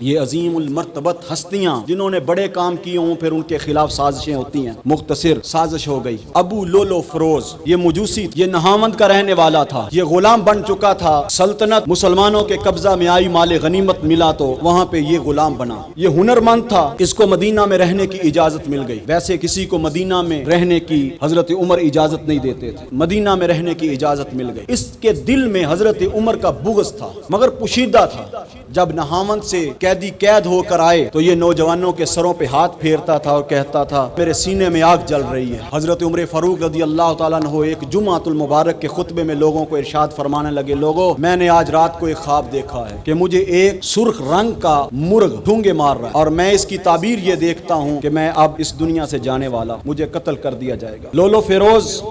یہ عظیم المرتبت ہستیاں جنہوں نے بڑے کام کیے ہوں پھر ان کے خلاف سازشیں ہوتی ہیں۔ مختصر سازش ہو گئی۔ ابو لولو فروز یہ مجوسی، یہ نہاوند کا رہنے والا تھا، یہ غلام بن چکا تھا۔ سلطنت مسلمانوں کے قبضہ میں آئی، مال غنیمت ملا تو وہاں پہ یہ غلام بنا۔ یہ ہنرمند تھا، اس کو مدینہ میں رہنے کی اجازت مل گئی۔ ویسے کسی کو مدینہ میں رہنے کی حضرت عمر اجازت نہیں دیتے تھے، مدینہ میں رہنے کی اجازت مل گئی۔ اس کے دل میں حضرت عمر کا بغض تھا مگر پوشیدہ تھا۔ جب نہاوند سے قیدی قید ہو کر آئے تو یہ نوجوانوں کے سروں پہ ہاتھ پھیرتا تھا اور کہتا تھا میرے سینے میں آگ جل رہی ہے۔ حضرت عمر فاروق رضی اللہ تعالیٰ عنہ ایک جمعۃ المبارک کے خطبے میں لوگوں کو ارشاد فرمانے لگے، لوگوں میں نے آج رات کو ایک خواب دیکھا ہے کہ مجھے ایک سرخ رنگ کا مرغ ڈھونگے مار رہا ہے اور میں اس کی تعبیر یہ دیکھتا ہوں کہ میں اب اس دنیا سے جانے والا، مجھے قتل کر دیا جائے گا۔ لولو فیروز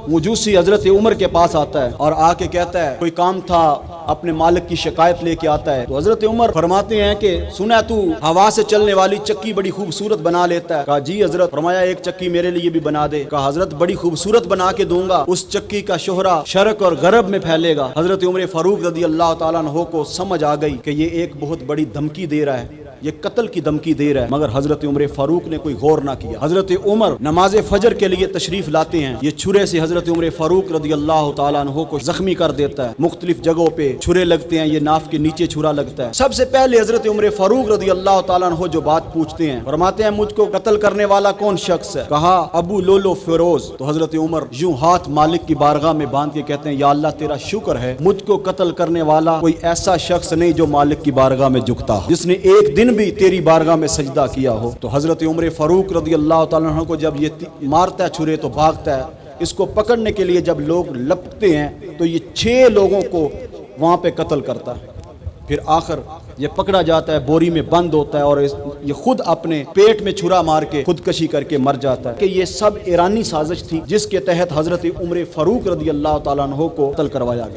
مجوسی حضرت عمر کے پاس آتا ہے اور آ کے کہتا ہے کوئی کام تھا، اپنے مالک کی شکایت لے کے آتا ہے۔ تو حضرت عمر فرماتے ہیں کہ سنا تو ہوا سے چلنے والی چکی بڑی خوبصورت بنا لیتا ہے۔ کہا جی حضرت۔ فرمایا ایک چکی میرے لیے بھی بنا دے۔ کہا حضرت بڑی خوبصورت بنا کے دوں گا، اس چکی کا شہرہ شرق اور غرب میں پھیلے گا۔ حضرت عمر فاروق رضی اللہ تعالیٰ عنہ کو سمجھ آ گئی کہ یہ ایک بہت بڑی دھمکی دے رہا ہے، یہ قتل کی دھمکی دے رہا ہے، مگر حضرت عمر فاروق نے کوئی غور نہ کیا۔ حضرت عمر نماز فجر کے لیے تشریف لاتے ہیں، یہ چھرے سے حضرت عمر فاروق رضی اللہ تعالیٰ عنہ کو زخمی کر دیتا ہے۔ مختلف جگہوں پہ چھرے لگتے ہیں، یہ ناف کے نیچے چھرا لگتا ہے۔ سب سے پہلے حضرت عمر فاروق رضی اللہ تعالیٰ عنہ جو بات پوچھتے ہیں، فرماتے ہیں مجھ کو قتل کرنے والا کون شخص ہے؟ کہا ابو لولو فیروز۔ تو حضرت عمر یوں ہاتھ مالک کی بارگاہ میں باندھ کے کہتے ہیں یا اللہ تیرا شکر ہے مجھ کو قتل کرنے والا کوئی ایسا شخص نہیں جو مالک کی بارگاہ میں جھکتا، جس نے ایک دن بھی تیری بارگاہ میں سجدہ کیا ہو۔ تو حضرت عمر فاروق رضی اللہ تعالیٰ عنہ کو جب یہ مارتا ہے چھرے تو بھاگتا ہے، اس کو پکڑنے کے لیے جب لوگ لپکتے ہیں تو یہ 6 لوگوں کو وہاں پہ قتل کرتا ہے۔ پھر آخر یہ پکڑا جاتا ہے، بوری میں بند ہوتا ہے اور یہ خود اپنے پیٹ میں چھرا مار کے خودکشی کر کے مر جاتا ہے۔ کہ یہ سب ایرانی سازش تھی جس کے تحت حضرت عمر فاروق رضی اللہ تعالیٰ عنہ کو قتل کروایا گیا۔